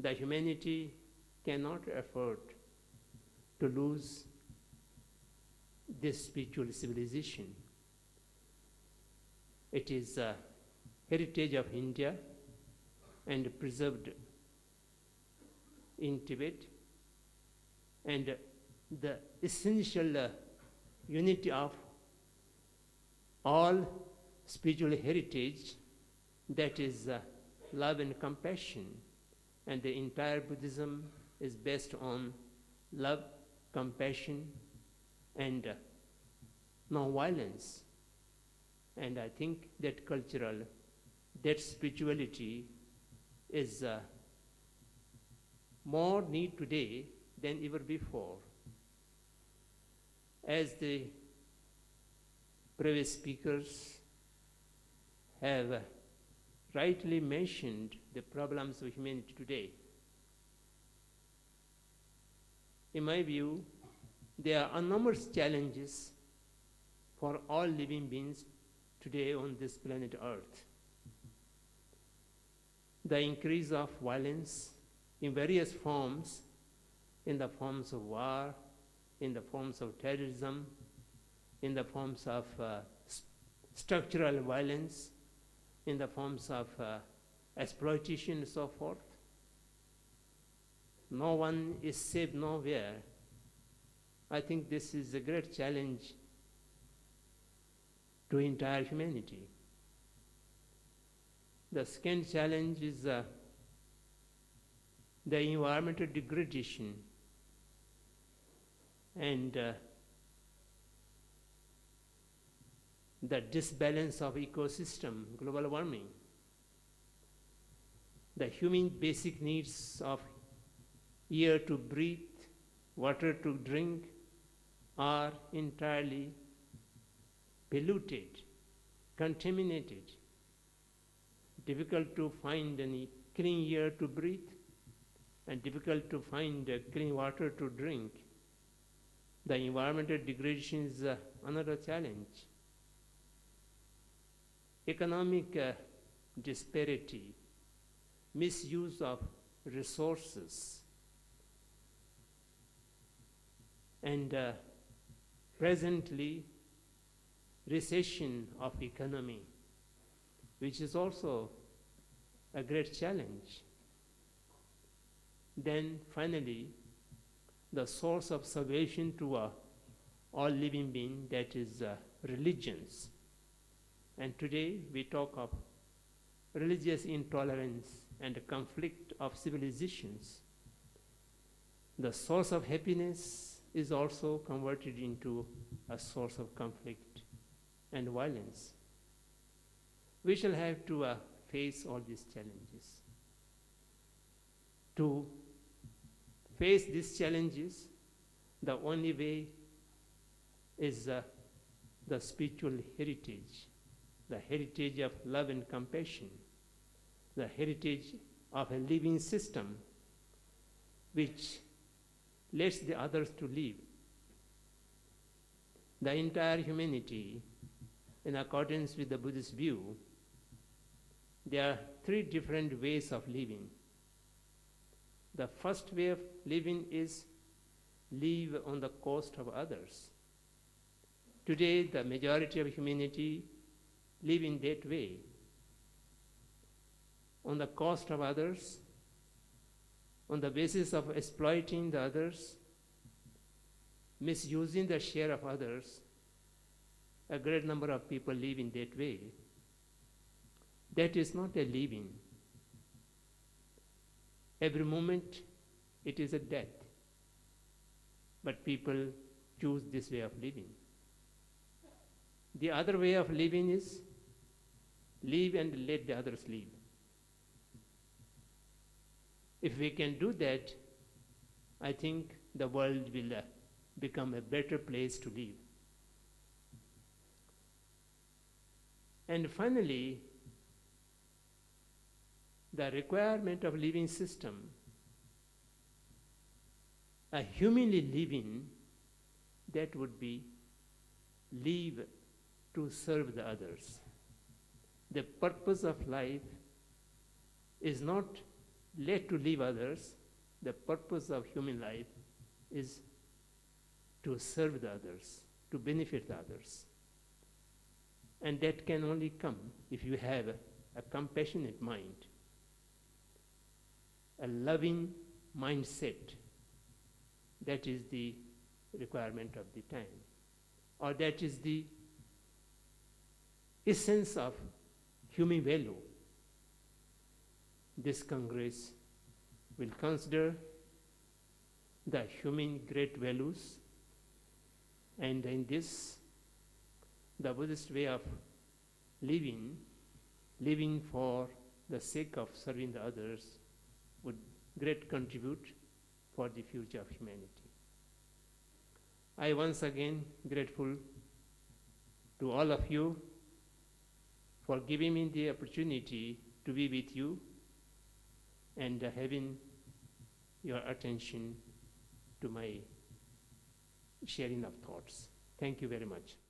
the humanity cannot afford to lose this spiritual civilization. It is a heritage of India and preserved in Tibet, and the essential unity of all spiritual heritage, that is love and compassion, and the entire Buddhism is based on love, compassion, and non-violence. And I think that that spirituality is more need today than ever before. As the previous speakers have rightly mentioned the problems of humanity today, in my view, there are enormous challenges for all living beings today on this planet Earth. The increase of violence in various forms, in the forms of war, in the forms of terrorism, in the forms of structural violence, in the forms of exploitation and so forth. No one is safe nowhere. I think this is a great challenge to entire humanity. The second challenge is the environmental degradation and the disbalance of ecosystem, global warming. The human basic needs of air to breathe, water to drink are entirely polluted, contaminated. Difficult to find any clean air to breathe and difficult to find clean water to drink. The environmental degradation is another challenge. Economic disparity, misuse of resources, and presently recession of economy, which is also a great challenge. Then finally, the source of salvation to all living beings, that is religions. And today we talk of religious intolerance and conflict of civilizations. The source of happiness is also converted into a source of conflict and violence. We shall have to face all these challenges. To face these challenges, the only way is the spiritual heritage, the heritage of love and compassion, the heritage of a living system which lets the others to live. The entire humanity, in accordance with the Buddhist view, there are three different ways of living. The first way of living is live on the cost of others. Today, the majority of humanity live in that way, on the cost of others, on the basis of exploiting the others, misusing the share of others. A great number of people live in that way. That is not a living. Every moment it is a death. But people choose this way of living. The other way of living is live and let the others live. If we can do that, I think the world will become a better place to live. And finally, the requirement of living system, a humanly living, that would be live to serve the others. The purpose of life is not led to live others, the purpose of human life is to serve the others, to benefit the others. And that can only come if you have a compassionate mind, a loving mindset. That is the requirement of the time, or that is the essence of human value. This Congress will consider the human great values, and in this, the Buddhist way of living for the sake of serving the others, would great contribute for the future of humanity. I once again grateful to all of you for giving me the opportunity to be with you and having your attention to my sharing of thoughts. Thank you very much.